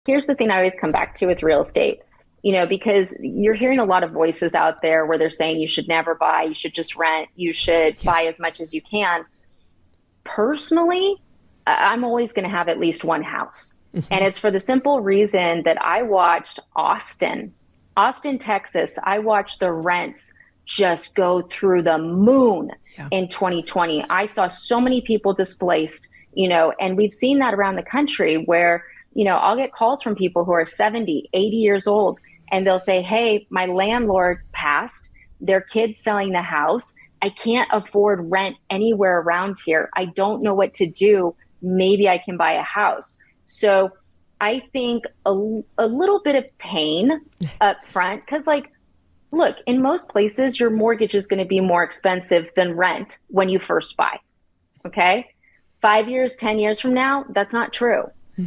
Here's the thing I always come back to with real estate, because you're hearing a lot of voices out there where they're saying you should never buy, you should just rent, you should buy as much as you can. Personally, I'm always going to have at least one house. And it's for the simple reason that I watched Austin, Texas. I watched the rents just go through the moon in 2020. I saw so many people displaced, and we've seen that around the country where, I'll get calls from people who are 70, 80 years old, and they'll say, hey, my landlord passed, their kid's selling the house. I can't afford rent anywhere around here. I don't know what to do. Maybe I can buy a house. So I think a little bit of pain up front, because look, in most places, your mortgage is going to be more expensive than rent when you first buy. Okay. 5 years, 10 years from now, that's not true.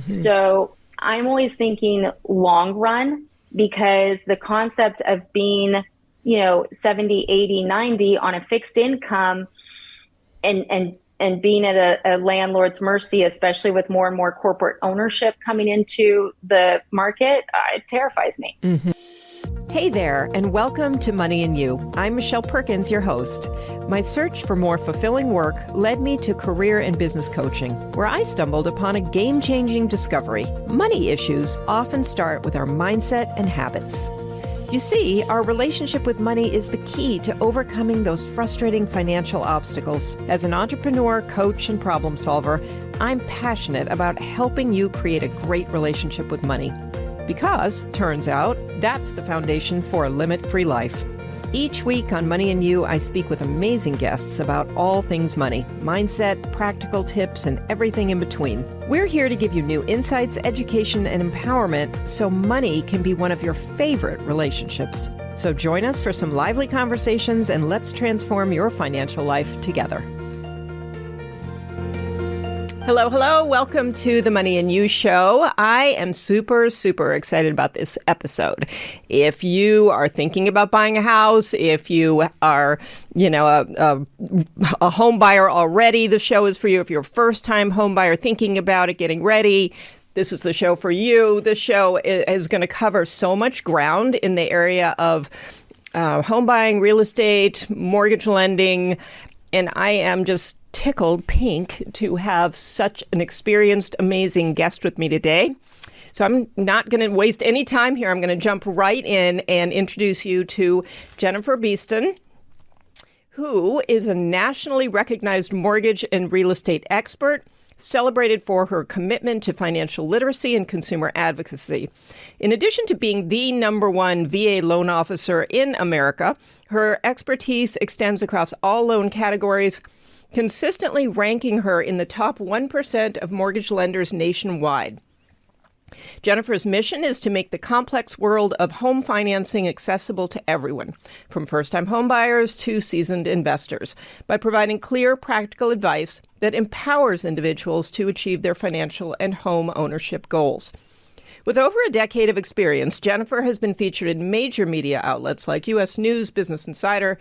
So I'm always thinking long run, because the concept of being, 70, 80, 90 on a fixed income and being at a landlord's mercy, especially with more and more corporate ownership coming into the market, it terrifies me. Hey there, and welcome to Money and You. I'm Michelle Perkins, your host. My search for more fulfilling work led me to career and business coaching, where I stumbled upon a game-changing discovery. Money issues often start with our mindset and habits. You see, our relationship with money is the key to overcoming those frustrating financial obstacles. As an entrepreneur, coach, and problem solver, I'm passionate about helping you create a great relationship with money. Because, turns out, that's the foundation for a limit-free life. Each week on Money and You, I speak with amazing guests about all things money, mindset, practical tips, and everything in between. We're here to give you new insights, education, and empowerment so money can be one of your favorite relationships. So join us for some lively conversations and let's transform your financial life together. Hello, hello. Welcome to the Money and You show. I am super, super excited about this episode. If you are thinking about buying a house, if you are, a home buyer already, the show is for you. If you're a first-time home buyer thinking about it, getting ready, this is the show for you. This show is going to cover so much ground in the area of home buying, real estate, mortgage lending, and I am just tickled pink to have such an experienced, amazing guest with me today. So I'm not going to waste any time here. I'm going to jump right in and introduce you to Jennifer Fishman, who is a nationally recognized mortgage and real estate expert, celebrated for her commitment to financial literacy and consumer advocacy. In addition to being the #1 VA loan officer in America, her expertise extends across all loan categories, consistently ranking her in the top 1% of mortgage lenders nationwide. Jennifer's mission is to make the complex world of home financing accessible to everyone, from first-time homebuyers to seasoned investors, by providing clear, practical advice that empowers individuals to achieve their financial and home ownership goals. With over a decade of experience, Jennifer has been featured in major media outlets like U.S. News, Business Insider,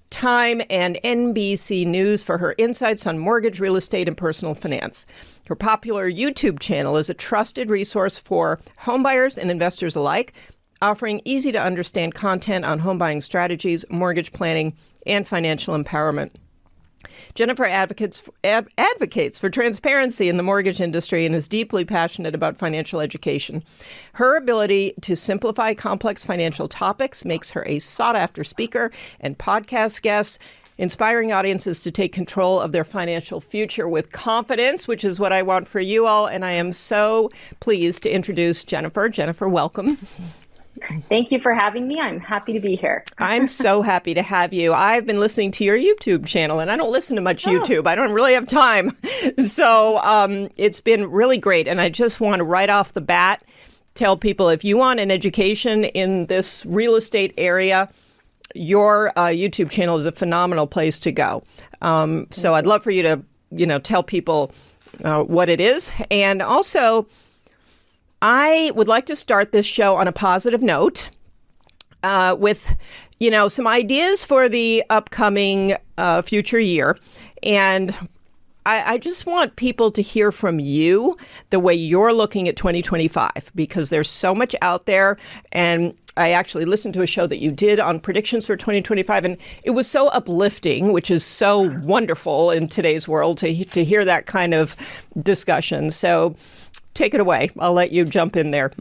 Time, and NBC News for her insights on mortgage, real estate, and personal finance. Her popular YouTube channel is a trusted resource for homebuyers and investors alike, offering easy-to-understand content on home buying strategies, mortgage planning, and financial empowerment. Jennifer advocates for transparency in the mortgage industry and is deeply passionate about financial education. Her ability to simplify complex financial topics makes her a sought-after speaker and podcast guest, inspiring audiences to take control of their financial future with confidence, which is what I want for you all. And I am so pleased to introduce Jennifer. Jennifer, welcome. Thank you for having me. I'm happy to be here. I'm so happy to have you. I've been listening to your YouTube channel, and I don't listen to much YouTube. I don't really have time. So it's been really great. And I just want to right off the bat tell people, if you want an education in this real estate area, your YouTube channel is a phenomenal place to go. So I'd love for you to, tell people what it is. And also, I would like to start this show on a positive note with, some ideas for the upcoming future year. And I just want people to hear from you the way you're looking at 2025, because there's so much out there. And I actually listened to a show that you did on predictions for 2025, and it was so uplifting, which is so wonderful in today's world to hear that kind of discussion. So take it away. I'll let you jump in there.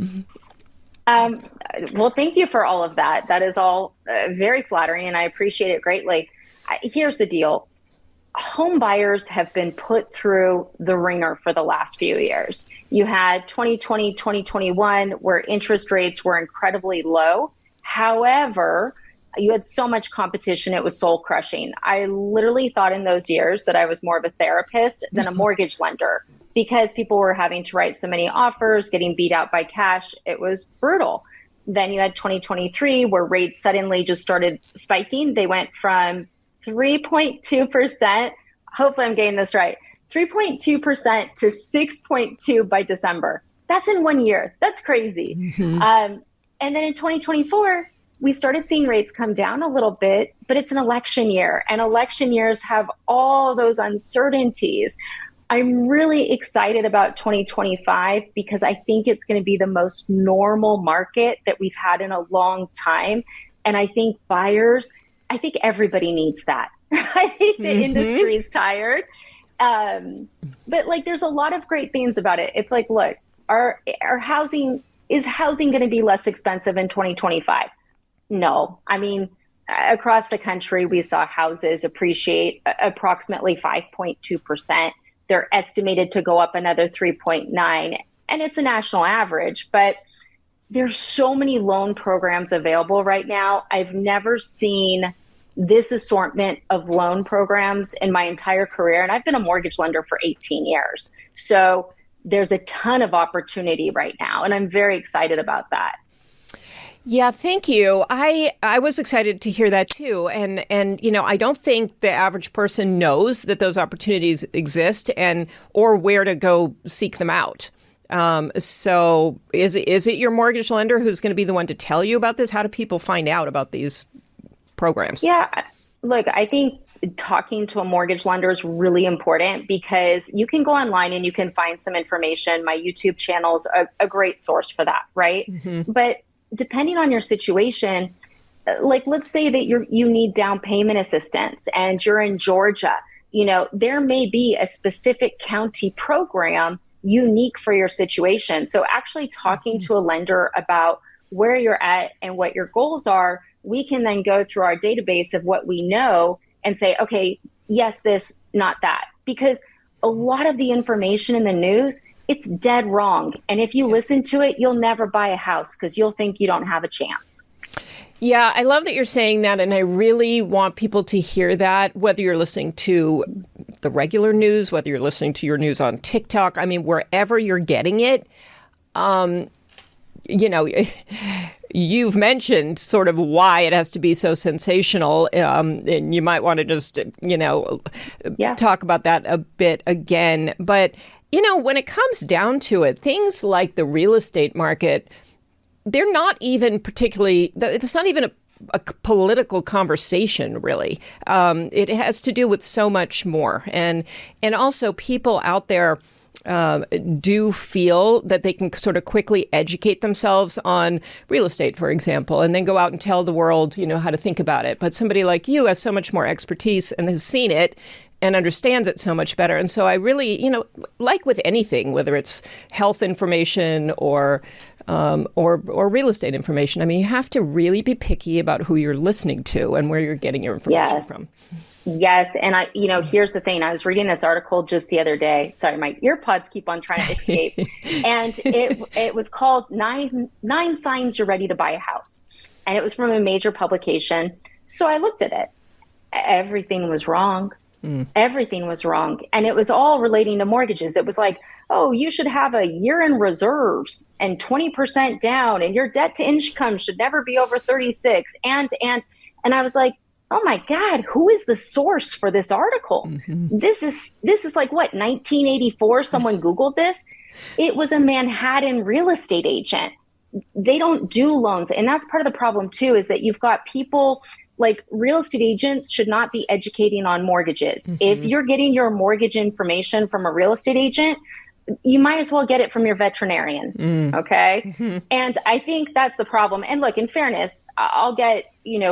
Well, thank you for all of that. That is all very flattering, and I appreciate it greatly. Here's the deal. Home buyers have been put through the ringer for the last few years. You had 2020, 2021, where interest rates were incredibly low. However, you had so much competition, it was soul crushing. I literally thought in those years that I was more of a therapist than a mortgage lender, because people were having to write so many offers, getting beat out by cash. It was brutal. Then you had 2023, where rates suddenly just started spiking. They went from 3.2%, hopefully I'm getting this right, 3.2% to 6.2 by December. That's in 1 year. That's crazy. Mm-hmm. And then in 2024, we started seeing rates come down a little bit, but it's an election year, and election years have all those uncertainties. I'm really excited about 2025 because I think it's going to be the most normal market that we've had in a long time. And I think I think everybody needs that. I think the industry is tired. But like, there's a lot of great things about it. It's like, look, our housing going to be less expensive in 2025? No. I mean, across the country, we saw houses appreciate approximately 5.2%. They're estimated to go up another 3.9, and it's a national average, but there's so many loan programs available right now. I've never seen this assortment of loan programs in my entire career. And I've been a mortgage lender for 18 years. So there's a ton of opportunity right now. And I'm very excited about that. Yeah, thank you. I was excited to hear that too. And I don't think the average person knows that those opportunities exist or where to go seek them out. So is it your mortgage lender who's going to be the one to tell you about this? How do people find out about these programs? Yeah, look, I think talking to a mortgage lender is really important, because you can go online and you can find some information. My YouTube channel is a great source for that, right? Mm-hmm. But depending on your situation, like let's say that you need down payment assistance and you're in Georgia, there may be a specific county program unique for your situation. So actually talking to a lender about where you're at and what your goals are, we can then go through our database of what we know and say, okay, yes, this, not that. Because a lot of the information in the news, it's dead wrong. And if you listen to it, you'll never buy a house because you'll think you don't have a chance. Yeah, I love that you're saying that. And I really want people to hear that, whether you're listening to the regular news, whether you're listening to your news on TikTok, I mean, wherever you're getting it. You've mentioned sort of why it has to be so sensational, and you might want to just, talk about that a bit again. But, when it comes down to it, things like the real estate market, they're not even particularly, it's not even a political conversation, really. It has to do with so much more. And also people out there do feel that they can sort of quickly educate themselves on real estate, for example, and then go out and tell the world, how to think about it. But somebody like you has so much more expertise and has seen it and understands it so much better. And so I really, like with anything, whether it's health information or real estate information, I mean, you have to really be picky about who you're listening to and where you're getting your information from. Yes. And here's the thing. I was reading this article just the other day. Sorry, my earpods keep on trying to escape. And it was called Nine Signs You're Ready to Buy a House. And it was from a major publication. So I looked at it. Everything was wrong. Everything was wrong. And it was all relating to mortgages. It was like, oh, you should have a year in reserves and 20% down, and your debt to income should never be over 36. And I was like, oh my God, who is the source for this article? Mm-hmm. This is like what, 1984? Someone Googled this. It was a Manhattan real estate agent. They don't do loans. And that's part of the problem too, is that you've got people Like, real estate agents should not be educating on mortgages. If you're getting your mortgage information from a real estate agent, you might as well get it from your veterinarian. Okay. And I think that's the problem. And look, in fairness, I'll get,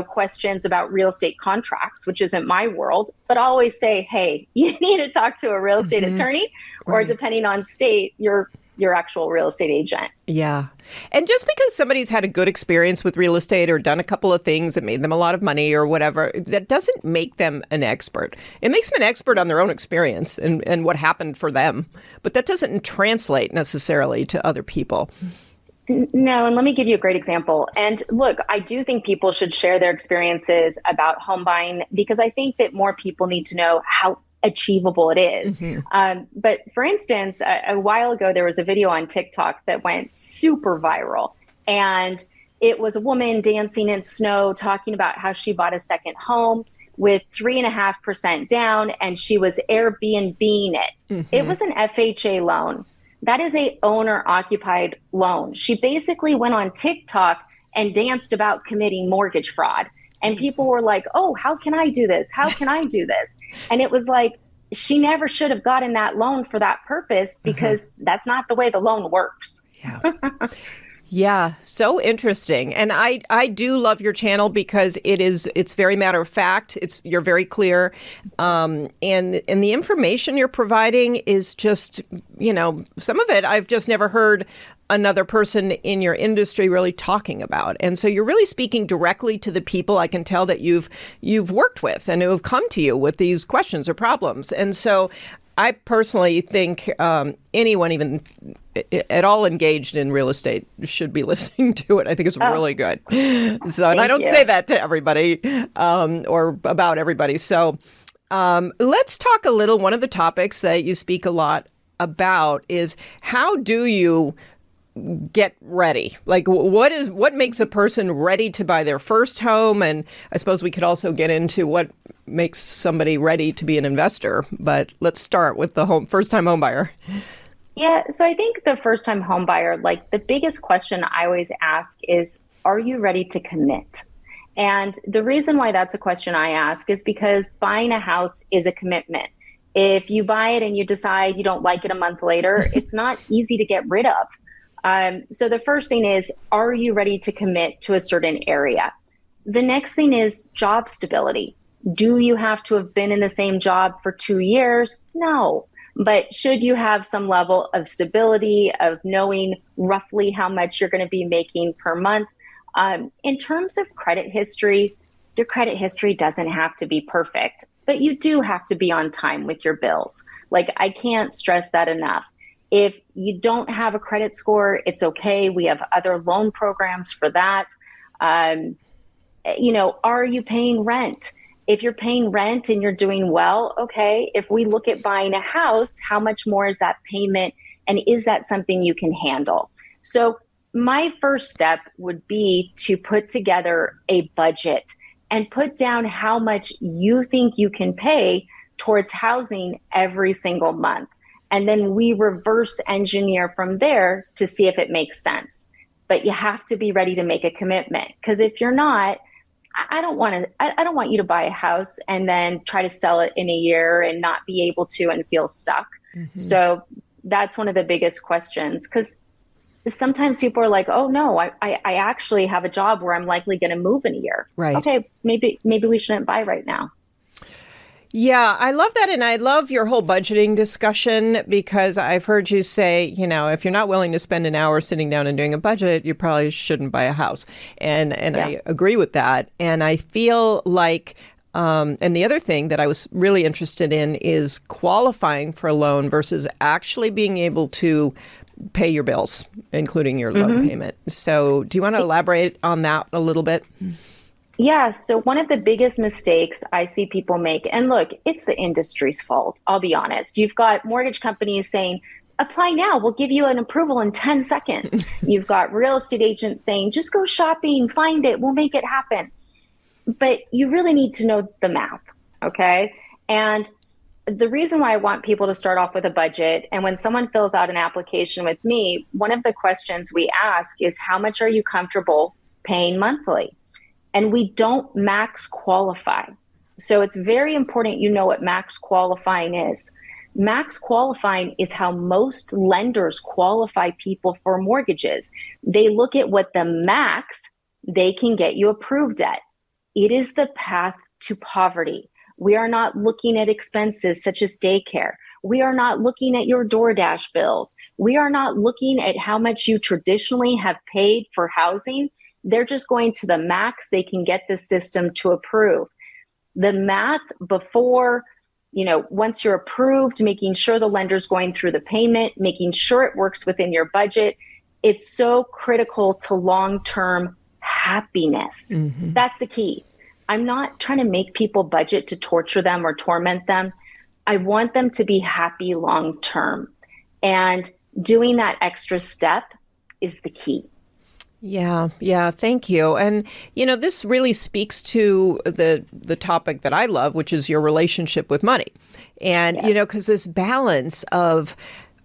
questions about real estate contracts, which isn't my world, but I'll always say, hey, you need to talk to a real estate attorney, or depending on state, your actual real estate agent. Yeah. And just because somebody's had a good experience with real estate or done a couple of things that made them a lot of money or whatever, that doesn't make them an expert. It makes them an expert on their own experience and what happened for them. But that doesn't translate necessarily to other people. No, and let me give you a great example. And look, I do think people should share their experiences about home buying, because I think that more people need to know how achievable it is. But for instance, a while ago, there was a video on TikTok that went super viral. And it was a woman dancing in snow, talking about how she bought a second home with 3.5% down, and she was Airbnb-ing it. It was an FHA loan. That is a owner-occupied loan. She basically went on TikTok and danced about committing mortgage fraud. And people were like, oh, how can I do this? How can I do this? And it was like, she never should have gotten that loan for that purpose, because that's not the way the loan works. Yeah. Yeah, so interesting. And I do love your channel because it's very matter of fact. You're very clear. And the information you're providing is just, some of it I've just never heard another person in your industry really talking about. And so you're really speaking directly to the people I can tell that you've worked with and who have come to you with these questions or problems. And so I personally think anyone even at all engaged in real estate should be listening to it. I think it's really good. So, and I don't say that to everybody or about everybody. So let's talk a little. One of the topics that you speak a lot about is, how do you get ready? Like, what makes a person ready to buy their first home? And I suppose we could also get into what makes somebody ready to be an investor. But let's start with the first-time home buyer. Yeah, so I think the first-time home buyer, like, the biggest question I always ask is, are you ready to commit? And the reason why that's a question I ask is because buying a house is a commitment. If you buy it and you decide you don't like it a month later, it's not easy to get rid of. So the first thing is, are you ready to commit to a certain area? The next thing is job stability. Do you have to have been in the same job for 2 years? No. But should you have some level of stability, of knowing roughly how much you're going to be making per month? In terms of credit history, your credit history doesn't have to be perfect, but you do have to be on time with your bills. Like, I can't stress that enough. If you don't have a credit score, it's okay. We have other loan programs for that. Are you paying rent? If you're paying rent and you're doing well, okay. If we look at buying a house, how much more is that payment? And is that something you can handle? So my first step would be to put together a budget and put down how much you think you can pay towards housing every single month. And then we reverse engineer from there to see if it makes sense. But you have to be ready to make a commitment, because if you're not, I don't want you to buy a house and then try to sell it in a year and not be able to and feel stuck. So that's one of the biggest questions, because sometimes people are like, oh no, I actually have a job where I'm likely going to move in a year. Right. Okay, maybe we shouldn't buy right now. Yeah, I love that. And I love your whole budgeting discussion, because I've heard you say, if you're not willing to spend an hour sitting down and doing a budget, you probably shouldn't buy a house. And I agree with that. And I feel like, and the other thing that I was really interested in is qualifying for a loan versus actually being able to pay your bills, including your loan payment. So do you want to elaborate on that a little bit? Yeah. So one of the biggest mistakes I see people make, and look, it's the industry's fault. I'll be honest. You've got mortgage companies saying, apply now, we'll give you an approval in 10 seconds. You've got real estate agents saying, just go shopping, find it, we'll make it happen. But you really need to know the math. Okay. And the reason why I want people to start off with a budget, and when someone fills out an application with me, one of the questions we ask is, how much are you comfortable paying monthly? and we don't max qualify. So it's very important you know what max qualifying is. Max qualifying is how most lenders qualify people for mortgages. They look at what the max they can get you approved at. It is the path to poverty. We are not looking at expenses such as daycare. We are not looking at your DoorDash bills. We are not looking at how much you traditionally have paid for housing. They're just going to the max they can get the system to approve. The math before, once you're approved, making sure the lender's going through the payment, making sure it works within your budget, it's so critical to long-term happiness. Mm-hmm. That's the key. I'm not trying to make people budget to torture them or torment them. I want them to be happy long-term. And doing that extra step is the key. Yeah. Thank you. And, this really speaks to the topic that I love, which is your relationship with money. And, yes. Because this balance of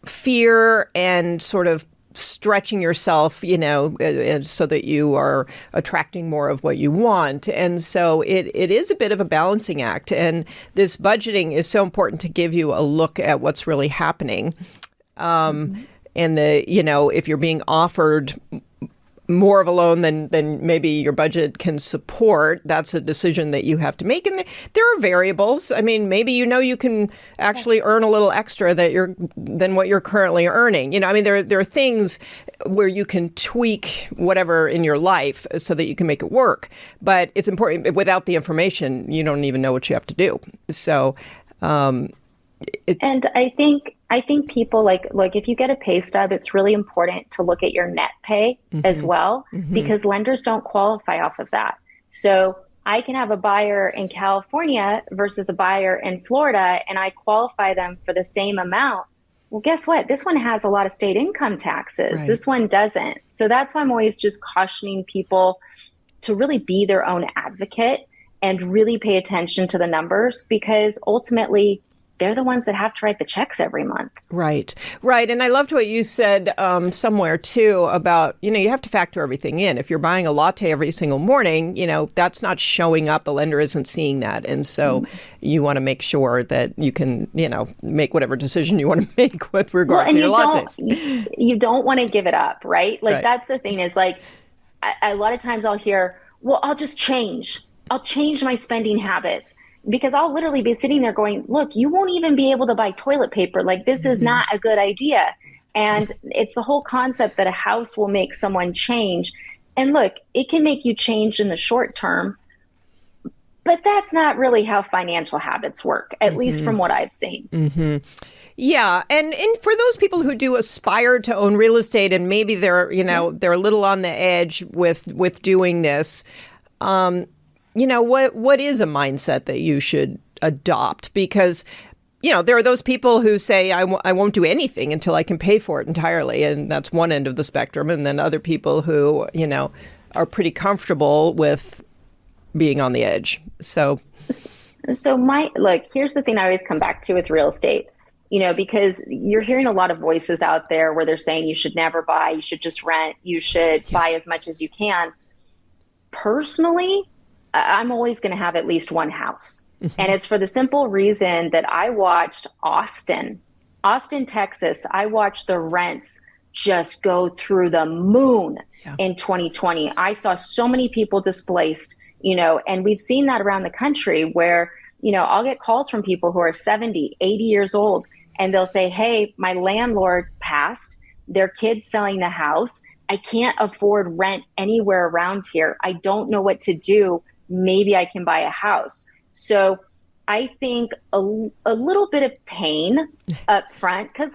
fear and sort of stretching yourself, so that you are attracting more of what you want. And so it is a bit of a balancing act. And this budgeting is so important to give you a look at what's really happening. And if you're being offered more of a loan than maybe your budget can support, that's a decision that you have to make. And there are variables. I mean, maybe you can actually earn a little extra than what you're currently earning. There are things where you can tweak whatever in your life so that you can make it work. But it's important. Without the information, you don't even know what you have to do. So and I think people like if you get a pay stub, it's really important to look at your net pay as well, because lenders don't qualify off of that. So I can have a buyer in California versus a buyer in Florida, and I qualify them for the same amount. Well, guess what? This one has a lot of state income taxes. Right. This one doesn't. So that's why I'm always just cautioning people to really be their own advocate and really pay attention to the numbers, because ultimately they're the ones that have to write the checks every month. Right. And I loved what you said somewhere too about, you have to factor everything in. If you're buying a latte every single morning, that's not showing up. The lender isn't seeing that. And so you want to make sure that you can, make whatever decision you want to make with regard to your lattes. You don't want to give it up, right? Right. That's the thing is a lot of times I'll hear, well, I'll change my spending habits. Because I'll literally be sitting there going, look, you won't even be able to buy toilet paper. This is not a good idea. And it's the whole concept that a house will make someone change. And look, it can make you change in the short term, but that's not really how financial habits work, at least from what I've seen. Mm-hmm. Yeah. And for those people who do aspire to own real estate, and maybe they're a little on the edge with doing this, what is a mindset that you should adopt? Because, there are those people who say, I won't do anything until I can pay for it entirely. And that's one end of the spectrum. And then other people who, are pretty comfortable with being on the edge. So here's the thing I always come back to with real estate, because you're hearing a lot of voices out there where they're saying you should never buy, you should just rent, you should buy as much as you can. Personally, I'm always going to have at least one house. And it's for the simple reason that I watched Austin, Texas. I watched the rents just go through the moon in 2020. I saw so many people displaced, and we've seen that around the country where, I'll get calls from people who are 70, 80 years old, and they'll say, hey, my landlord passed, their kid's selling the house. I can't afford rent anywhere around here. I don't know what to do. Maybe I can buy a house. So I think a little bit of pain up front, because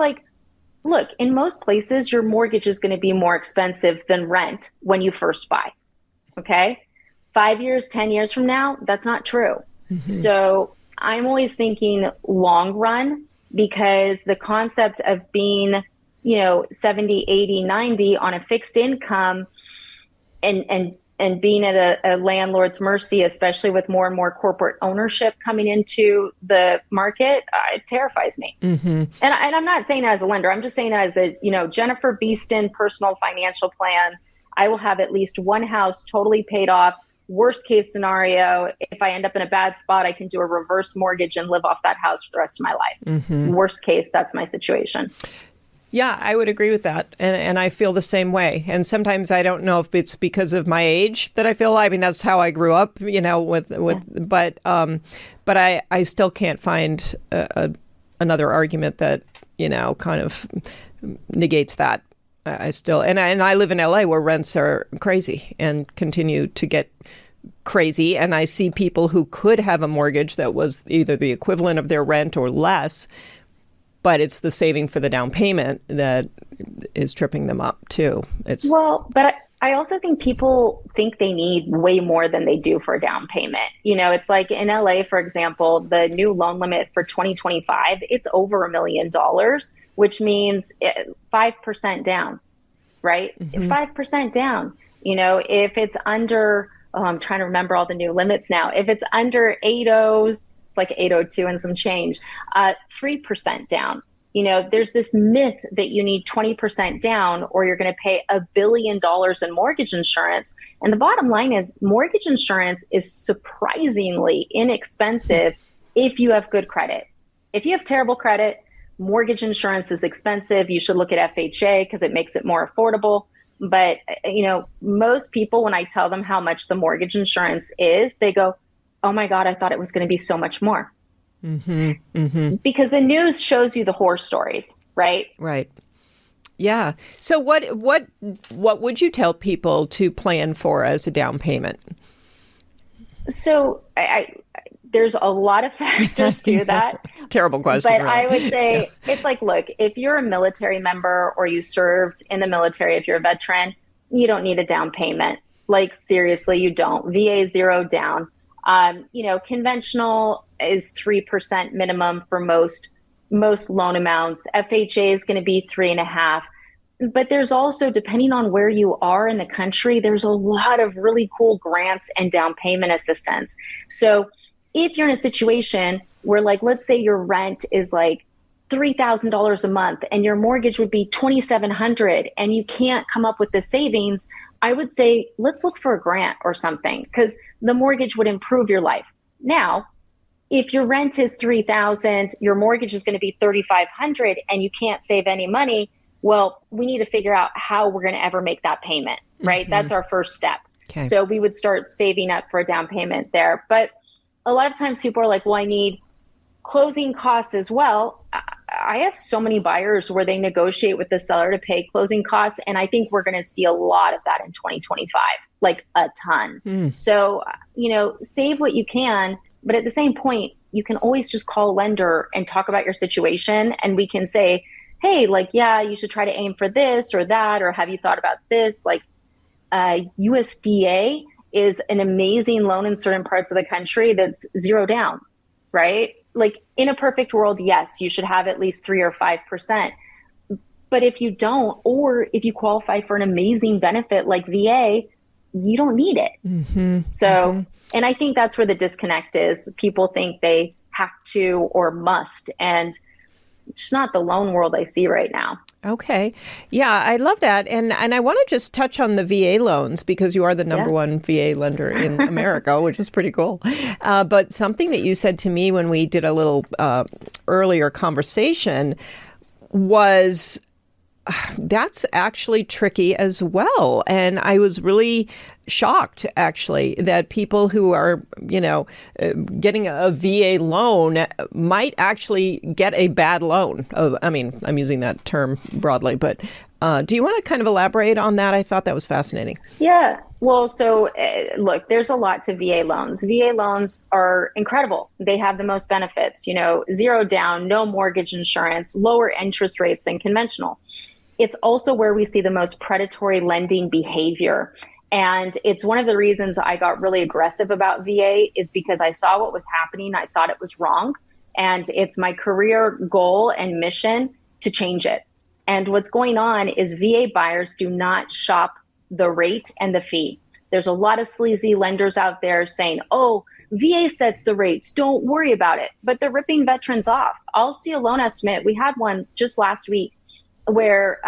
look, in most places, your mortgage is going to be more expensive than rent when you first buy. Okay. 5 years, 10 years from now, that's not true. So I'm always thinking long run, because the concept of being, 70, 80, 90 on a fixed income and being at a landlord's mercy, especially with more and more corporate ownership coming into the market, it terrifies me. And I'm not saying that as a lender. I'm just saying that as a, Jennifer Beeston personal financial plan. I will have at least one house totally paid off Worst case scenario, if I end up in a bad spot, I can do a reverse mortgage and live off that house for the rest of my life. Worst case, that's my situation. Yeah, I would agree with that. And I feel the same way. And sometimes I don't know if it's because of my age that I feel, I mean, that's how I grew up, but I still can't find another argument that, kind of negates that. I still, and I live in LA where rents are crazy and continue to get crazy. And I see people who could have a mortgage that was either the equivalent of their rent or less, but it's the saving for the down payment that is tripping them up too. But I also think people think they need way more than they do for a down payment. It's like in LA, for example, the new loan limit for 2025, it's over $1 million, which means 5% down, right? 5% down. If it's under, I'm trying to remember all the new limits now. If it's under 80, it's like 802 and some change, 3% down. There's this myth that you need 20% down or you're going to pay $1 billion in mortgage insurance. And the bottom line is mortgage insurance is surprisingly inexpensive if you have good credit. If you have terrible credit, mortgage insurance is expensive. You should look at FHA because it makes it more affordable. But, most people, when I tell them how much the mortgage insurance is, they go, oh my God, I thought it was going to be so much more. Because the news shows you the horror stories, right? Right. Yeah. So what would you tell people to plan for as a down payment? So there's a lot of factors to that. It's a terrible question. But I would say it's like, look, if you're a military member or you served in the military, if you're a veteran, you don't need a down payment. Like seriously, you don't. VA 0 down. Conventional is 3% minimum for most loan amounts. FHA is going to be 3.5%. But there's also, depending on where you are in the country, there's a lot of really cool grants and down payment assistance. So if you're in a situation where, like, let's say your rent is like $3,000 a month and your mortgage would be $2,700 and you can't come up with the savings, I would say, let's look for a grant or something because the mortgage would improve your life. Now, if your rent is $3,000, your mortgage is going to be $3,500 and you can't save any money, well, we need to figure out how we're going to ever make that payment, right? That's our first step. Okay. So we would start saving up for a down payment there. But a lot of times people are like, well, I need closing costs as well. I have so many buyers where they negotiate with the seller to pay closing costs. And I think we're going to see a lot of that in 2025, like a ton. So, save what you can. But at the same point, you can always just call a lender and talk about your situation. And we can say, hey, you should try to aim for this or that, or have you thought about this? USDA is an amazing loan in certain parts of the country that's 0 down, right? Like in a perfect world, yes, you should have at least 3 or 5%. But if you don't, or if you qualify for an amazing benefit like VA, you don't need it. And I think that's where the disconnect is. People think they have to or must, and it's not the loan world I see right now. Okay. Yeah, I love that. And I want to just touch on the VA loans because you are the number one VA lender in America, which is pretty cool. But something that you said to me when we did a little earlier conversation was that's actually tricky as well. And I was really shocked, actually, that people who are, getting a VA loan might actually get a bad loan. I'm using that term broadly, but do you want to kind of elaborate on that? I thought that was fascinating. Yeah. Well, so look, there's a lot to VA loans. VA loans are incredible. They have the most benefits, 0 down, no mortgage insurance, lower interest rates than conventional. It's also where we see the most predatory lending behavior. And it's one of the reasons I got really aggressive about VA is because I saw what was happening. I thought it was wrong. And it's my career goal and mission to change it. And what's going on is VA buyers do not shop the rate and the fee. There's a lot of sleazy lenders out there saying, oh, VA sets the rates, don't worry about it. But they're ripping veterans off. I'll see a loan estimate. We had one just last week. where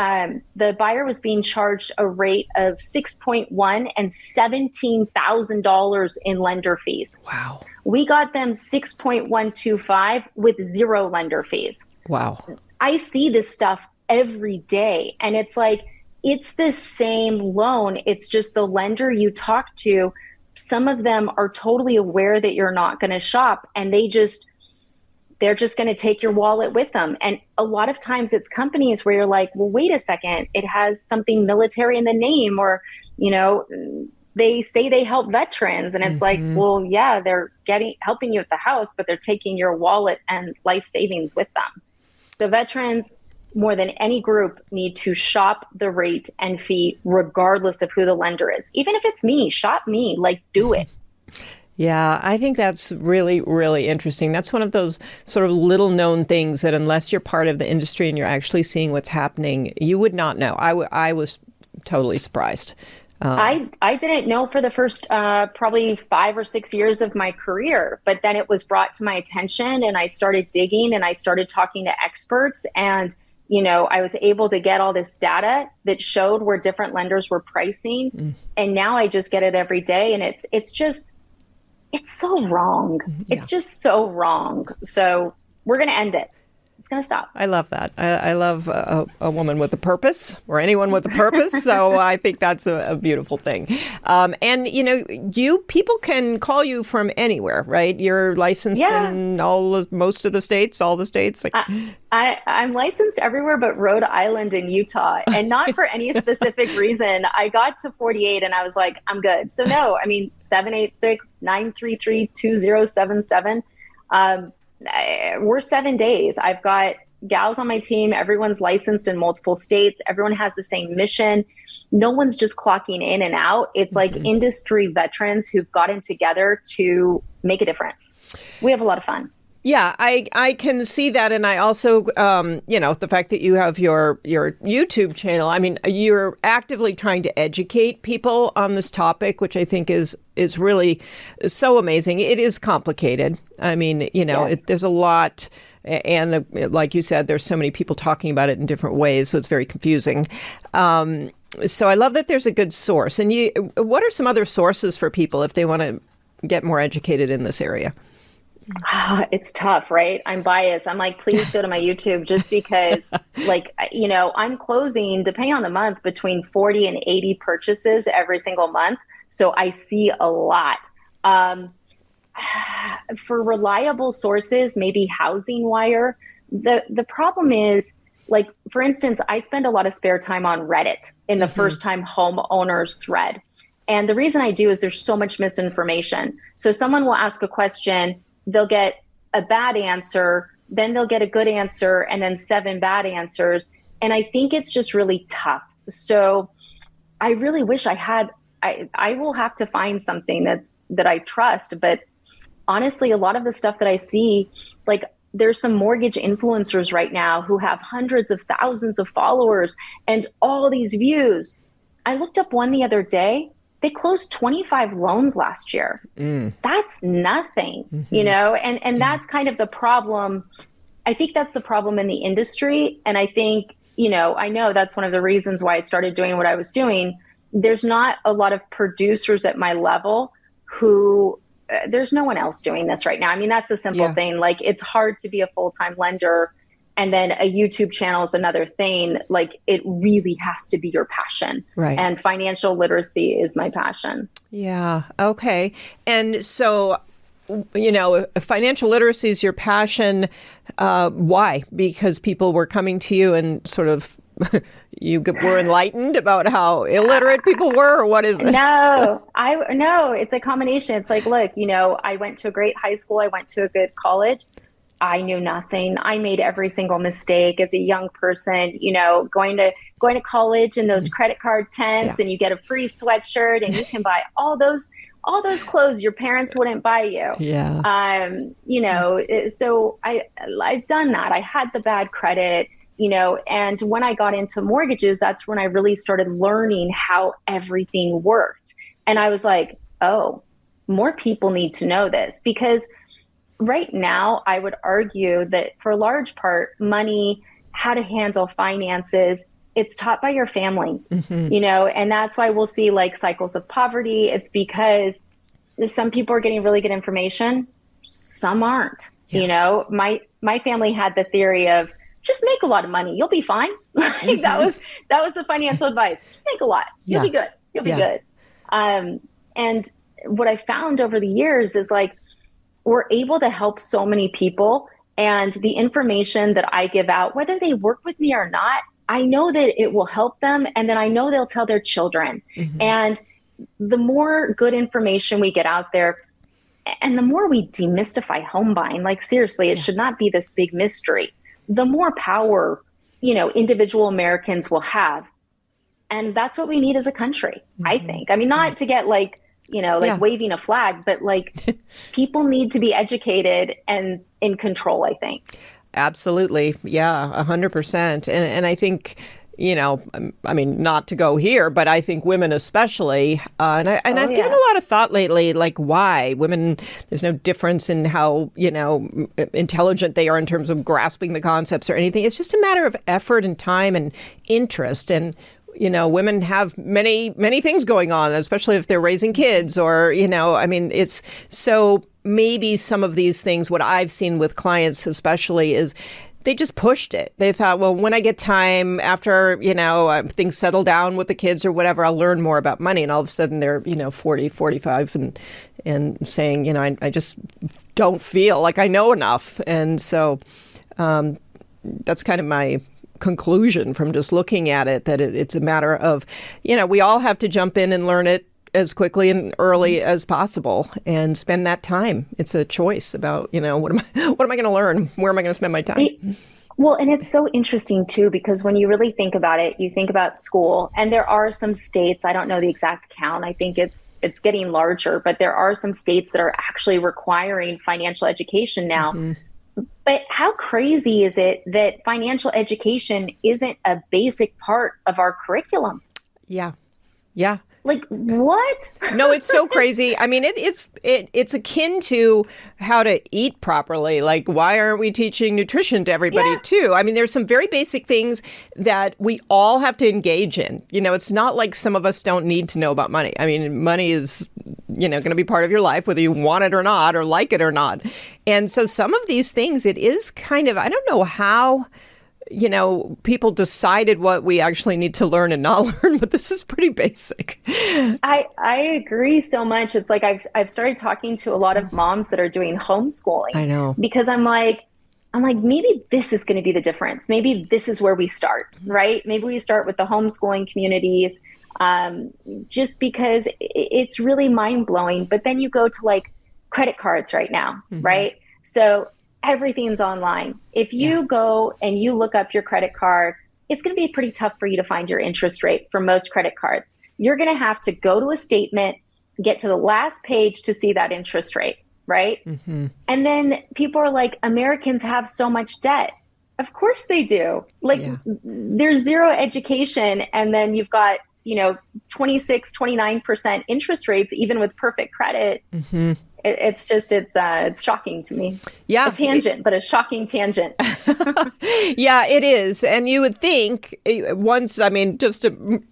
the buyer was being charged a rate of 6.1 and $17,000 in lender fees. Wow. We got them 6.125 with zero lender fees. Wow. I see this stuff every day, and it's like, it's the same loan. It's just the lender you talk to, some of them are totally aware that you're not going to shop, and they're just going to take your wallet with them. And a lot of times it's companies where you're like, well, wait a second, it has something military in the name, or, they say they help veterans, and it's like, well, yeah, they're helping you at the house, but they're taking your wallet and life savings with them. So veterans, more than any group, need to shop the rate and fee regardless of who the lender is. Even if it's me, shop me, do it. Yeah, I think that's really, really interesting. That's one of those sort of little known things that unless you're part of the industry and you're actually seeing what's happening, you would not know. I was totally surprised. I didn't know for the first probably 5 or 6 years of my career, but then it was brought to my attention and I started digging and I started talking to experts, and I was able to get all this data that showed where different lenders were pricing. And now I just get it every day, and it's so wrong. Yeah. It's just so wrong. So we're going to end it. It's going to stop. I love that. I love a woman with a purpose, or anyone with a purpose. So I think that's a beautiful thing. And people can call you from anywhere, right? You're licensed in most of the states, all the states. I'm licensed everywhere but Rhode Island and Utah, and not for any specific reason. I got to 48 and I was like, I'm good. So no, 786-933-2077. We're 7 days. I've got gals on my team. Everyone's licensed in multiple states. Everyone has the same mission. No one's just clocking in and out. It's like industry veterans who've gotten together to make a difference. We have a lot of fun. Yeah, I can see that. And I also, the fact that you have your YouTube channel, you're actively trying to educate people on this topic, which I think is really so amazing. It is complicated. Yes. There's a lot. And like you said, there's so many people talking about it in different ways. So it's very confusing. So I love that there's a good source. And what are some other sources for people if they want to get more educated in this area? It's tough, right? I'm biased. I'm like, please go to my YouTube, just because I'm closing, depending on the month, between 40 and 80 purchases every single month. So I see a lot. For reliable sources, maybe Housing Wire. The problem is, for instance, I spend a lot of spare time on Reddit in the first time homeowners thread. And the reason I do is there's so much misinformation. So someone will ask a question, they'll get a bad answer, then they'll get a good answer, and then 7 bad answers. And I think it's just really tough. So I really wish I will have to find something that I trust. But honestly, a lot of the stuff that I see, there's some mortgage influencers right now who have hundreds of thousands of followers and all these views. I looked up one the other day. They closed 25 loans last year. That's nothing, and that's kind of the problem. I think that's the problem in the industry. And I think, I know that's one of the reasons why I started doing what I was doing. There's not a lot of producers at my level who, there's no one else doing this right now. That's the simple thing. It's hard to be a full-time lender, and then a YouTube channel is another thing. It really has to be your passion. Right. And financial literacy is my passion. Yeah. Okay. And so, if financial literacy is your passion, why? Because people were coming to you and sort of you were enlightened about how illiterate people were, or what is it? No, it's a combination. It's like, look, I went to a great high school. I went to a good college. I knew nothing. I made every single mistake as a young person, going to college in those credit card tents, and you get a free sweatshirt and you can buy all those clothes your parents wouldn't buy you. Yeah. So I've done that. I had the bad credit, and when I got into mortgages, that's when I really started learning how everything worked. And I was like, oh, more people need to know this, because right now, I would argue that for a large part, money how to handle finances, it's taught by your family, and that's why we'll see like cycles of poverty. It's because some people are getting really good information, some aren't. My family had the theory of just make a lot of money, you'll be fine. Like that was the financial advice. Just make a lot, you'll be good. You'll be good. And what I found over the years is like we're able to help so many people, and the information that I give out, whether they work with me or not, I know that it will help them, and then I know they'll tell their children. And the more good information we get out there, and the more we demystify home buying, like seriously, it should not be this big mystery, the more power, individual Americans will have. And that's what we need as a country, I think. I mean, not to get like, waving a flag, but like people need to be educated and in control, I think. Absolutely. Yeah, 100%. And I think, I mean, not to go here, but I think women especially, and I've given a lot of thought lately, like why women, there's no difference in how, intelligent they are in terms of grasping the concepts or anything. It's just a matter of effort and time and interest. And women have many things going on, especially if they're raising kids or, I mean, it's so maybe some of these things, what I've seen with clients especially is they just pushed it. They thought, well, when I get time after, things settle down with the kids or whatever, I'll learn more about money. And all of a sudden they're, 40, 45 and saying, I just don't feel like I know enough. And so that's kind of my conclusion from just looking at it, that it's a matter of, we all have to jump in and learn it as quickly and early as possible and spend that time. It's a choice about, what am I going to learn? Where am I going to spend my time? Well, and it's so interesting too, because when you really think about it, you think about school, and there are some states, I don't know the exact count, I think it's getting larger, but there are some states that are actually requiring financial education now. But how crazy is it that financial education isn't a basic part of our curriculum? Yeah. Like what? No, it's so crazy. I mean, it's akin to how to eat properly. Like, why aren't we teaching nutrition to everybody too? I mean, there's some very basic things that we all have to engage in. It's not like some of us don't need to know about money. I mean, money is, going to be part of your life, whether you want it or not, or like it or not. And so some of these things, it is kind of, I don't know how, people decided what we actually need to learn and not learn, but this is pretty basic. I agree so much. It's like I've started talking to a lot of moms that are doing homeschooling. I know. Because I'm like, maybe this is going to be the difference. Maybe this is where we start, right? Maybe we start with the homeschooling communities, just because it's really mind blowing. But then you go to like credit cards right now, right? So everything's online. If you go and you look up your credit card, it's going to be pretty tough for you to find your interest rate for most credit cards. You're going to have to go to a statement, get to the last page to see that interest rate, right? And then people are like, Americans have so much debt. Of course they do. Like there's zero education, and then you've got 26, 29% interest rates, even with perfect credit. It's just, it's shocking to me. Yeah. A tangent, but a shocking tangent. Yeah, it is. And you would think just to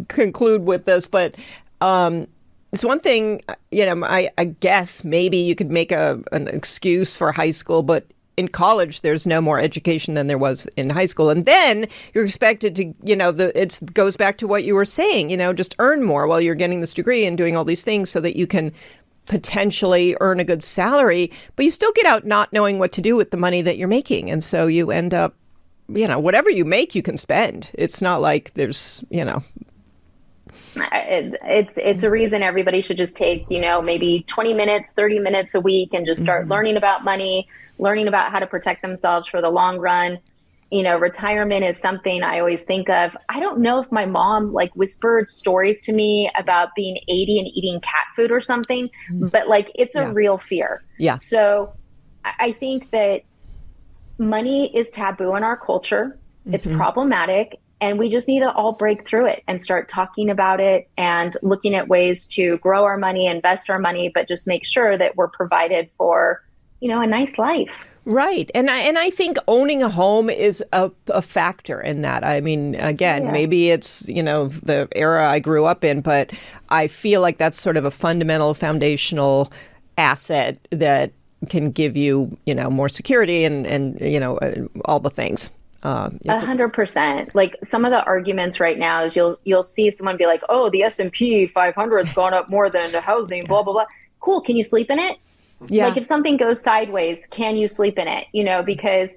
conclude with this, but it's one thing, I guess maybe you could make an excuse for high school, but in college, there's no more education than there was in high school. And then you're expected to, it goes back to what you were saying, just earn more while you're getting this degree and doing all these things so that you can potentially earn a good salary, but you still get out not knowing what to do with the money that you're making. And so you end up, whatever you make, you can spend. It's not like there's, It's a reason everybody should just take, maybe 20 minutes, 30 minutes a week and just start learning about money, learning about how to protect themselves for the long run. Retirement is something I always think of. I don't know if my mom whispered stories to me about being 80 and eating cat food or something, but it's a real fear. Yeah. So I think that money is taboo in our culture. It's problematic. And we just need to all break through it and start talking about it and looking at ways to grow our money, invest our money, but just make sure that we're provided for, a nice life. Right. And I think owning a home is a factor in that. I mean, again, maybe it's, the era I grew up in, but I feel like that's sort of a fundamental foundational asset that can give you, more security and all the things. 100%. Like some of the arguments right now is you'll see someone be like, oh, the S&P 500 has gone up more than the housing, blah, blah, blah. Cool. Can you sleep in it? Yeah. Like if something goes sideways, can you sleep in it? Because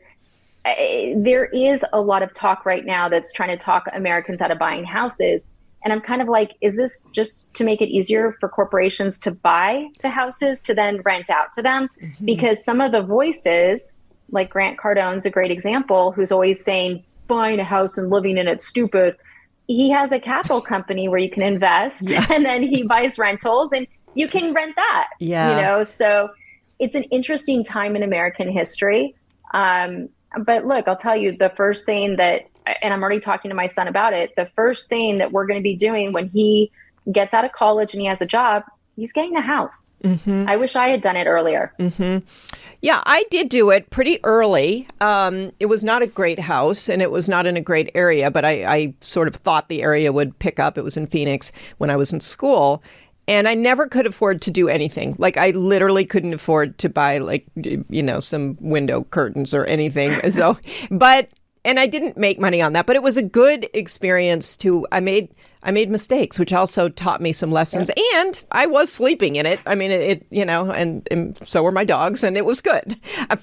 there is a lot of talk right now that's trying to talk Americans out of buying houses. And I'm kind of like, is this just to make it easier for corporations to buy the houses to then rent out to them? Mm-hmm. Because some of the voices, like Grant Cardone's a great example, who's always saying buying a house and living in it's stupid. He has a capital company where you can invest and then he buys rentals and you can rent that, so it's an interesting time in American history. But look, I'll tell you the first thing that, and I'm already talking to my son about it, the first thing that we're going to be doing when he gets out of college and he has a job, he's getting a house. Mm-hmm. I wish I had done it earlier. Mm-hmm. Yeah, I did do it pretty early. It was not a great house and it was not in a great area, but I sort of thought the area would pick up. It was in Phoenix when I was in school. And I never could afford to do anything. Like I literally couldn't afford to buy some window curtains or anything. And I didn't make money on that, but it was a good experience I made mistakes, which also taught me some lessons. And I was sleeping in it. I mean, and so were my dogs, and it was good. I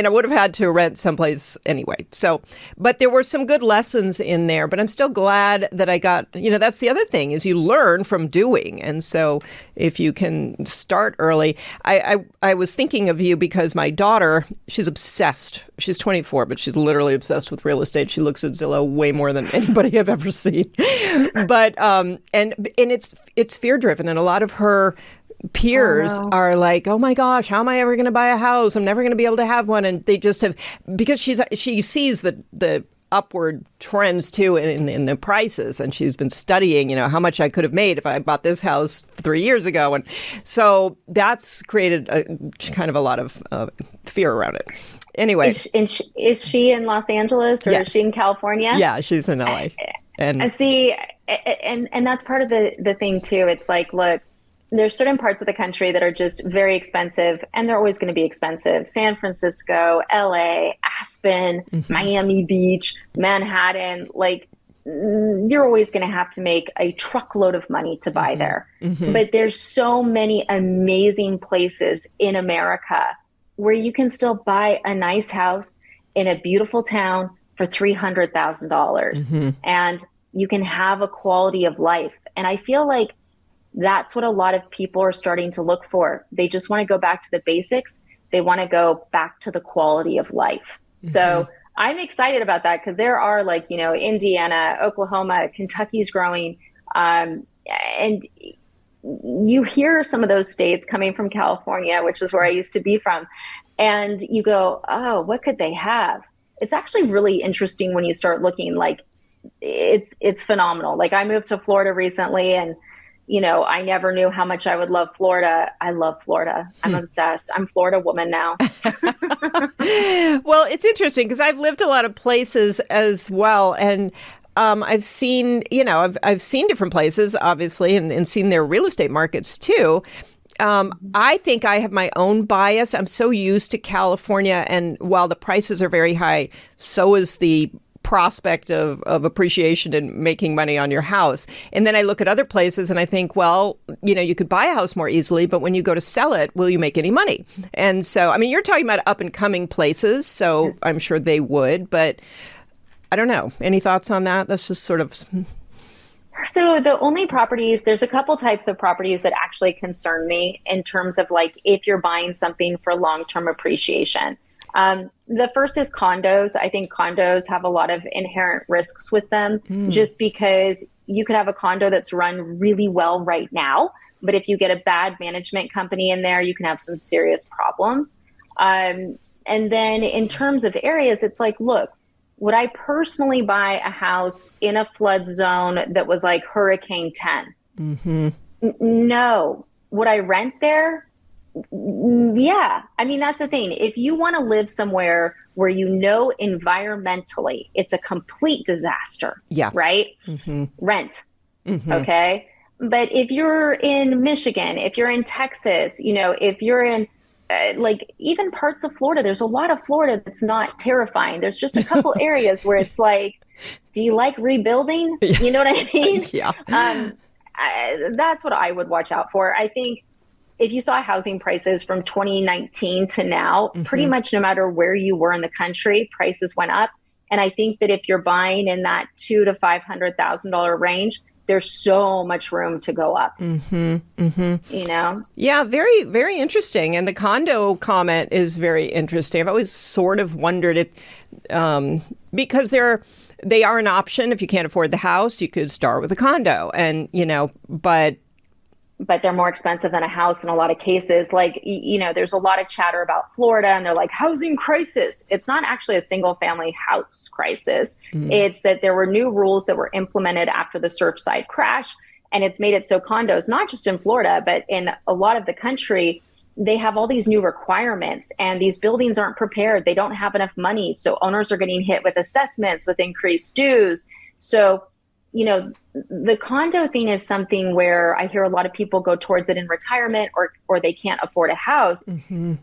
would have had to rent someplace anyway. So, but there were some good lessons in there. But I'm still glad that I got. That's the other thing is you learn from doing. And so, if you can start early, I was thinking of you because my daughter, she's obsessed. She's 24, but she's literally obsessed with real estate. She looks at Zillow way more than anybody I've ever seen. But and it's fear driven, and a lot of her peers are like, oh my gosh, how am I ever going to buy a house? I'm never going to be able to have one. And they just have, because she sees the upward trends too in the prices, and she's been studying, how much I could have made if I bought this house 3 years ago, and so that's created kind of a lot of fear around it. Anyway, is she in Los Angeles or is she in California? Yeah, she's in LA. And I see, and that's part of the thing too. It's like, look, there's certain parts of the country that are just very expensive, and they're always going to be expensive. San Francisco, LA, Aspen, Miami Beach, Manhattan, like you're always going to have to make a truckload of money to buy there. Mm-hmm. But there's so many amazing places in America where you can still buy a nice house in a beautiful town for $300,000 and you can have a quality of life. And I feel like that's what a lot of people are starting to look for. They just want to go back to the basics. They want to go back to the quality of life. So I'm excited about that because there are Indiana, Oklahoma, Kentucky's growing. And you hear some of those states coming from California, which is where I used to be from. And you go, oh, what could they have? It's actually really interesting when you start looking. Like it's phenomenal. Like I moved to Florida recently, and I never knew how much I would love Florida. I love Florida. I'm obsessed. I'm Florida woman now. Well, it's interesting because I've lived a lot of places as well, and I've seen I've seen different places, obviously, and seen their real estate markets too. I think I have my own bias. I'm so used to California, and while the prices are very high, so is the prospect of appreciation and making money on your house. And then I look at other places and I think, well, you could buy a house more easily, but when you go to sell it, will you make any money? And so, you're talking about up and coming places, so I'm sure they would, but I don't know. Any thoughts on that? That's just sort of... So the only properties, there's a couple types of properties that actually concern me in terms of like if you're buying something for long-term appreciation. The first is condos. I think condos have a lot of inherent risks with them just because you could have a condo that's run really well right now, but if you get a bad management company in there, you can have some serious problems. And then in terms of areas, it's like, look, would I personally buy a house in a flood zone that was like Hurricane 10? No. Would I rent there? Yeah. I mean, that's the thing. If you want to live somewhere where you know environmentally it's a complete disaster, Yeah. right? Rent. Okay. But if you're in Michigan, if you're in Texas, if you're in like even parts of Florida, there's a lot of Florida that's not terrifying. There's just a couple areas where it's like, do you like rebuilding? You know what I mean? Yeah. That's what I would watch out for. I think if you saw housing prices from 2019 to now, pretty much no matter where you were in the country, prices went up. And I think that if you're buying in that $200,000 to $500,000 range, there's so much room to go up. Yeah, very, very interesting. And the condo comment is very interesting. I've always sort of wondered it because they are an option. If you can't afford the house, you could start with a condo, and but they're more expensive than a house in a lot of cases. Like, there's a lot of chatter about Florida and they're like housing crisis. It's not actually a single family house crisis. It's that there were new rules that were implemented after the Surfside crash. And it's made it so condos, not just in Florida, but in a lot of the country, they have all these new requirements and these buildings aren't prepared. They don't have enough money. So owners are getting hit with assessments, with increased dues. So the condo thing is something where I hear a lot of people go towards it in retirement or they can't afford a house. And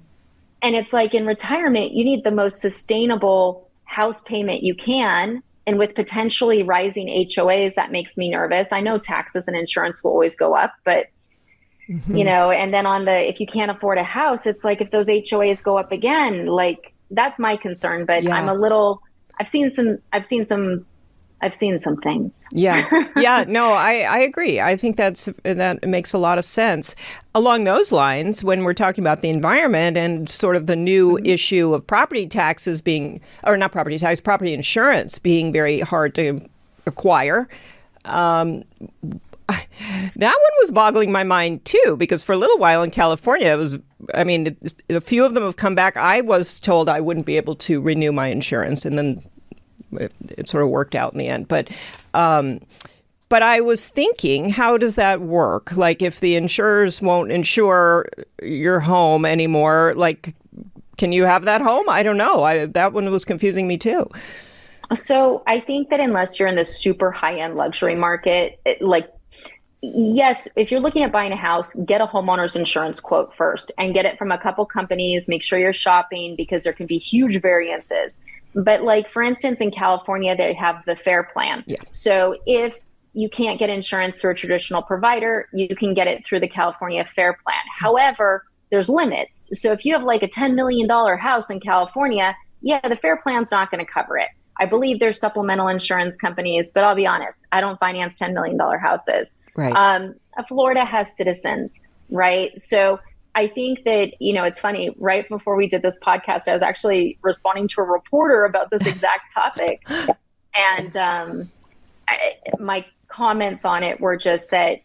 it's like in retirement, you need the most sustainable house payment you can. And with potentially rising HOAs, that makes me nervous. I know taxes and insurance will always go up, but and then if you can't afford a house, it's like if those HOAs go up again, like that's my concern. But yeah. I've seen some things. Yeah. No, I agree. I think that makes a lot of sense. Along those lines, when we're talking about the environment and sort of the new issue of property taxes property insurance being very hard to acquire, that one was boggling my mind too, because for a little while in California, a few of them have come back. I was told I wouldn't be able to renew my insurance, and then it sort of worked out in the end. But I was thinking, how does that work? Like, if the insurers won't insure your home anymore, like, can you have that home? I don't know. That one was confusing me too. So I think that unless you're in the super high-end luxury market, yes, if you're looking at buying a house, get a homeowner's insurance quote first and get it from a couple companies. Make sure you're shopping because there can be huge variances. But like, for instance, in California, they have the FAIR plan. Yeah. So if you can't get insurance through a traditional provider, you can get it through the California FAIR plan. However, there's limits. So if you have like a $10 million house in California, the FAIR plan's not going to cover it. I believe there's supplemental insurance companies, but I'll be honest, I don't finance $10 million houses. Right. Florida has Citizens, right? So I think that, it's funny, right before we did this podcast, I was actually responding to a reporter about this exact topic. And my comments on it were just that,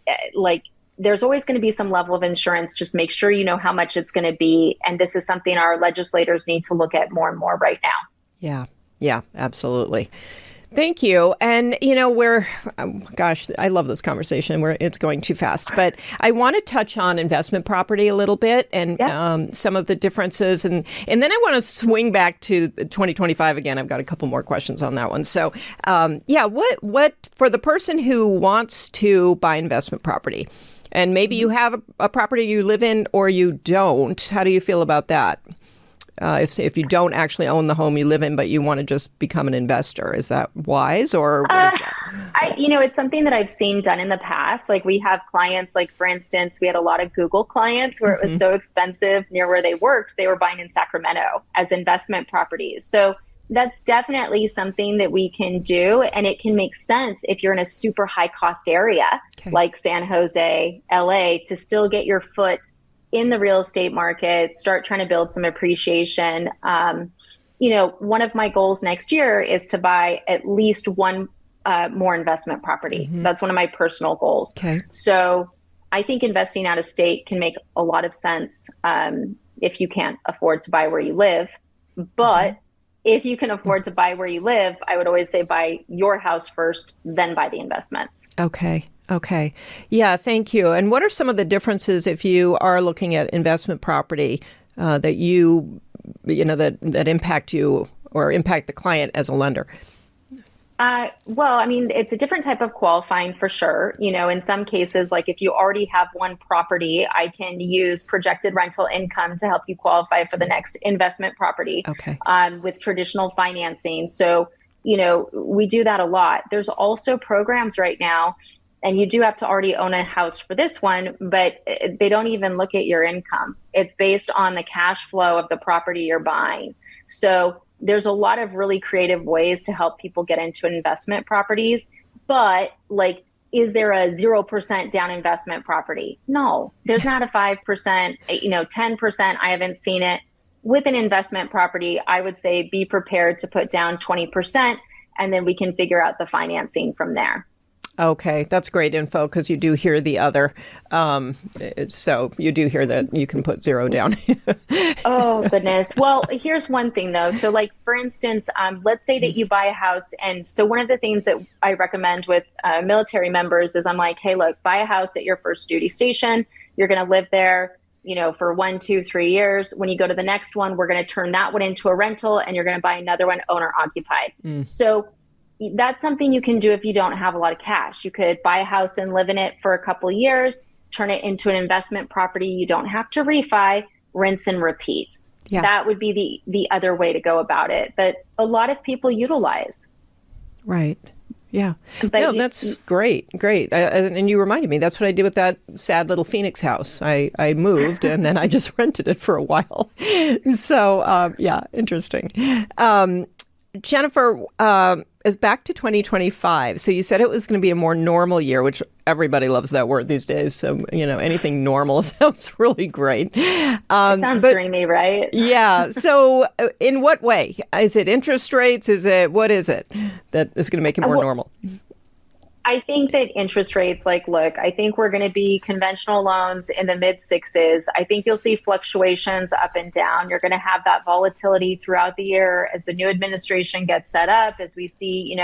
there's always going to be some level of insurance. Just make sure you know how much it's going to be. And this is something our legislators need to look at more and more right now. Yeah, absolutely. Thank you. And, I love this conversation where it's going too fast, but I want to touch on investment property a little bit and some of the differences. And then I want to swing back to 2025 again. I've got a couple more questions on that one. So, what for the person who wants to buy investment property, and maybe you have a property you live in or you don't, how do you feel about that? If you don't actually own the home you live in, but you want to just become an investor, is that wise or? What is that? It's something that I've seen done in the past. Like, we have clients, like, for instance, we had a lot of Google clients where it was so expensive near where they worked, they were buying in Sacramento as investment properties. So that's definitely something that we can do. And it can make sense if you're in a super high cost area like San Jose, LA, to still get your foot in the real estate market, start trying to build some appreciation. One of my goals next year is to buy at least one more investment property. That's one of my personal goals. Okay. So I think investing out of state can make a lot of sense if you can't afford to buy where you live. But if you can afford to buy where you live, I would always say buy your house first, then buy the investments. Okay. Okay. Yeah, thank you. And what are some of the differences if you are looking at investment property that that impact you or impact the client as a lender? Well, I mean, it's a different type of qualifying for sure. In some cases, like if you already have one property, I can use projected rental income to help you qualify for the next investment property with traditional financing. So, we do that a lot. There's also programs right now, and you do have to already own a house for this one, but they don't even look at your income. It's based on the cash flow of the property you're buying. So there's a lot of really creative ways to help people get into investment properties. But is there a 0% down investment property? No, there's not a 5%, 10%. I haven't seen it. With an investment property, I would say be prepared to put down 20%, and then we can figure out the financing from there. Okay, that's great info because you do hear the other. So you do hear that you can put zero down. Oh, goodness. Well, here's one thing, though. So for instance, let's say that you buy a house. And so one of the things that I recommend with military members is I'm like, hey, look, buy a house at your first duty station. You're going to live there, for 1, 2, 3 years. When you go to the next one, we're going to turn that one into a rental and you're going to buy another one owner occupied. So that's something you can do if you don't have a lot of cash. You could buy a house and live in it for a couple of years, turn it into an investment property. You don't have to refi, rinse and repeat. Yeah. That would be the other way to go about it that a lot of people utilize. Right. Yeah. But that's great. Great. And you reminded me, that's what I did with that sad little Phoenix house. I moved and then I just rented it for a while. So, interesting. Jennifer, is back to 2025. So you said it was going to be a more normal year, which everybody loves that word these days. So, anything normal sounds really great. It sounds dreamy, right? Yeah. So in what way? Is it interest rates? What is it that is going to make it more normal? I think that interest rates, I think we're going to be conventional loans in the mid 6s. I think you'll see fluctuations up and down. You're going to have that volatility throughout the year as the new administration gets set up, as we see,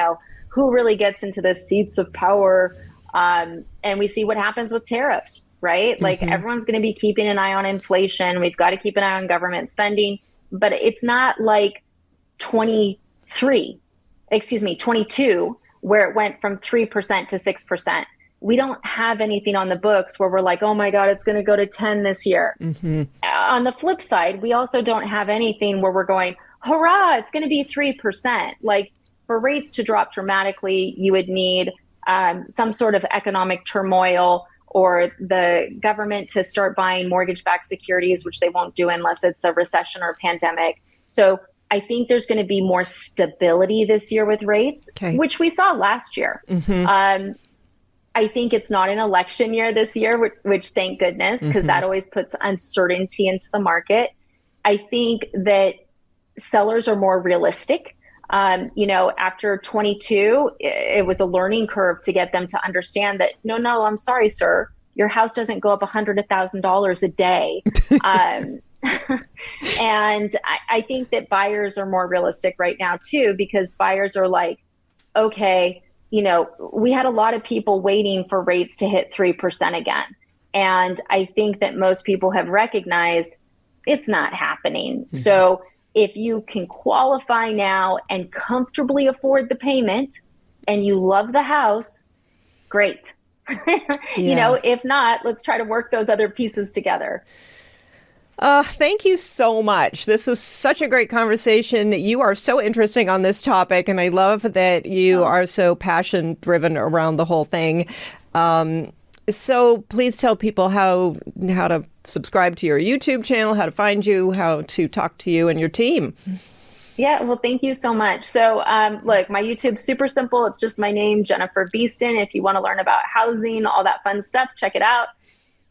who really gets into the seats of power. And we see what happens with tariffs, right? Mm-hmm. Everyone's going to be keeping an eye on inflation. We've got to keep an eye on government spending, but it's not like 22, where it went from 3% to 6%. We don't have anything on the books where we're like, oh my God, it's going to go to 10 this year. Mm-hmm. On the flip side, we also don't have anything where we're going, hurrah, it's going to be 3%. For rates to drop dramatically, you would need some sort of economic turmoil or the government to start buying mortgage-backed securities, which they won't do unless it's a recession or a pandemic. So I think there's going to be more stability this year with rates, which we saw last year. Mm-hmm. I think it's not an election year this year, which thank goodness, because that always puts uncertainty into the market. I think that sellers are more realistic. After 22, it was a learning curve to get them to understand that, no, I'm sorry, sir, your house doesn't go up $100,000 a day. And I think that buyers are more realistic right now too, because buyers are like, okay, we had a lot of people waiting for rates to hit 3% again. And I think that most people have recognized it's not happening. Mm-hmm. So if you can qualify now and comfortably afford the payment and you love the house, great. If not, let's try to work those other pieces together. Thank you so much. This was such a great conversation. You are so interesting on this topic, and I love that you are so passion-driven around the whole thing. So please tell people how to subscribe to your YouTube channel, how to find you, how to talk to you and your team. Yeah, well, thank you so much. So, look, my YouTube's super simple. It's just my name, Jennifer Beeston. If you want to learn about housing, all that fun stuff, check it out.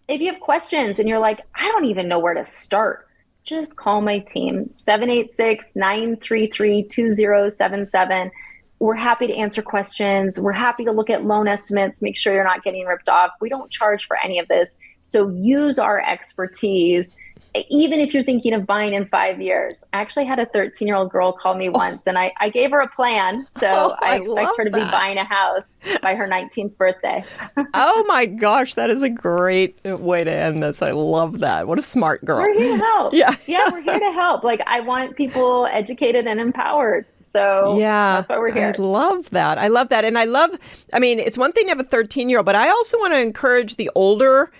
If you have questions and you're like, I don't even know where to start, just call my team, 786-933-2077. We're happy to answer questions. We're happy to look at loan estimates, make sure you're not getting ripped off. We don't charge for any of this. So use our expertise even if you're thinking of buying in 5 years. I actually had a 13-year-old girl call me once, and I gave her a plan. So I expect her to be buying a house by her 19th birthday. Oh my gosh, that is a great way to end this. I love that. What a smart girl. We're here to help. Yeah. Yeah, we're here to help. Like, I want people educated and empowered. So that's why we're here. I love that. I love that. And it's one thing to have a 13-year-old, but I also want to encourage the older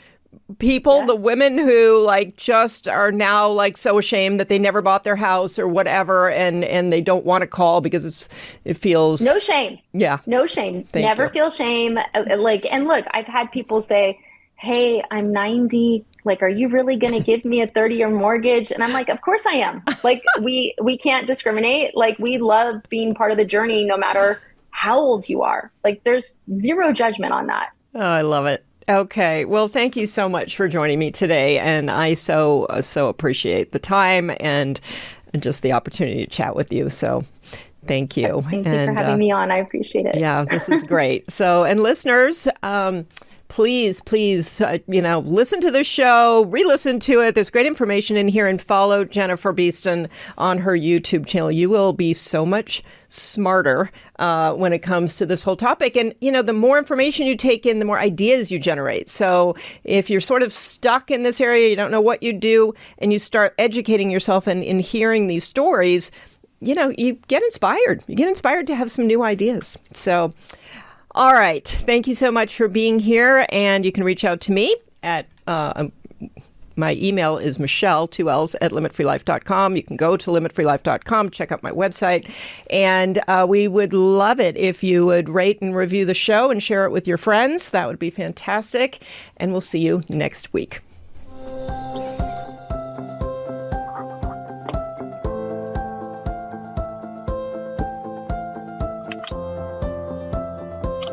people, the women who like just are now like so ashamed that they never bought their house or whatever, and they don't want to call because it feels no shame. Yeah, no shame. Never feel shame. Like, and look, I've had people say, "Hey, I'm 90. Like, are you really going to give me a 30-year mortgage?" And I'm like, "Of course I am." Like, we can't discriminate. Like, we love being part of the journey, no matter how old you are. Like, there's zero judgment on that. Oh, I love it. Okay. Well, thank you so much for joining me today. And I so appreciate the time and just the opportunity to chat with you. So thank you. Thank you for having me on. I appreciate it. Yeah, this is great. So, and listeners, please, listen to the show, re-listen to it. There's great information in here, and follow Jennifer Fishman on her YouTube channel. You will be so much smarter when it comes to this whole topic. And, the more information you take in, the more ideas you generate. So if you're sort of stuck in this area, you don't know what you do, and you start educating yourself and in hearing these stories, you get inspired. You get inspired to have some new ideas. So, all right. Thank you so much for being here. And you can reach out to me at my email is Michelle, 2 L's, at limitfreelife.com. You can go to limitfreelife.com, check out my website. And we would love it if you would rate and review the show and share it with your friends. That would be fantastic. And we'll see you next week.